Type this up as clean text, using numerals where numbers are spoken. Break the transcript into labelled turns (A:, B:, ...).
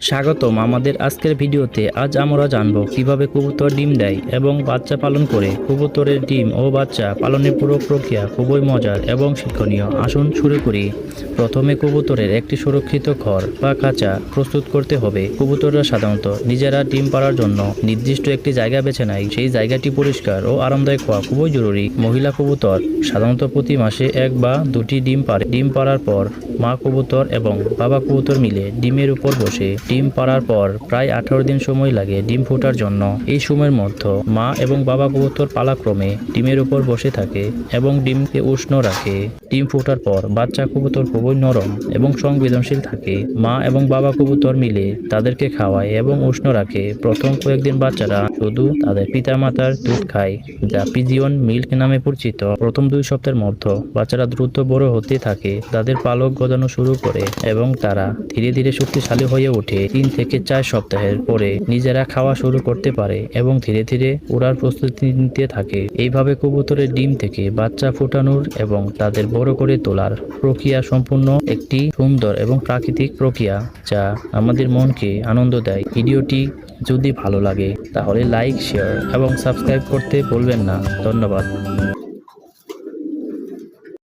A: স্বাগতম আমাদের আজকের ভিডিওতে। আজ আমরা জানব কিভাবে কবুতর ডিম দেয় এবং বাচ্চা পালন করে। কবুতরের ডিম ও বাচ্চা পালনের পুরো প্রক্রিয়া খুবই মজার এবং শিক্ষণীয়। আসুন শুরু করি। প্রথমে কবুতরের একটি সুরক্ষিত ঘর বা খাঁচা প্রস্তুত করতে হবে। কবুতররা সাধারণত নিজেরা ডিম পাড়ার জন্য নির্দিষ্ট একটি জায়গা বেছে নেয়। সেই জায়গাটি পরিষ্কার ও আরামদায়ক হওয়া খুবই জরুরি। মহিলা কবুতর সাধারণত প্রতি মাসে 1 বা 2টি ডিম পাড়ে। ডিম পাড়ার পর মা কবুতর এবং বাবা কবুতর মিলে ডিমের উপর বসে। ডিম পাড়ার পর প্রায় 18 দিন সময় লাগে ডিম ফোটার জন্য। এই সময়ের মধ্যে মা এবং বাবা কবুতর পালাক্রমে ডিমের উপর বসে থাকে এবং ডিমকে উষ্ণ রাখে। ডিম ফোটার পর বাচ্চা কবুতর খুবই নরম এবং সংবেদনশীল থাকে। মা এবং বাবা কবুতর মিলে তাদেরকে খাওয়ায় এবং উষ্ণ রাখে। প্রথম কয়েকদিন বাচ্চারা শুধু তাদের পিতামাতার দুধ খায়, যা পিজিয়ন মিল্ক নামে পরিচিত। প্রথম 2 সপ্তাহের মধ্যে বাচ্চারা দ্রুত বড় হতে থাকে, তাদের পালক গজানো শুরু করে এবং তারা ধীরে ধীরে শক্তিশালী হয়ে ওঠে। 3 থেকে 4 সপ্তাহের পরে নিজেরা খাওয়া শুরু করতে পারে এবং ধীরে ধীরে ওড়ার প্রস্তুতি নিতে থাকে। এইভাবে কবুতরের ডিম থেকে বাচ্চা ফোটানোর এবং তাদের বড় করে তোলার প্রক্রিয়া সম্পূর্ণ একটি সুন্দর এবং প্রাকৃতিক প্রক্রিয়া, যা আমাদের মনকে আনন্দ দেয়। ভিডিওটি যদি ভালো লাগে তাহলে লাইক, শেয়ার এবং সাবস্ক্রাইব করতে ভুলবেন না। ধন্যবাদ।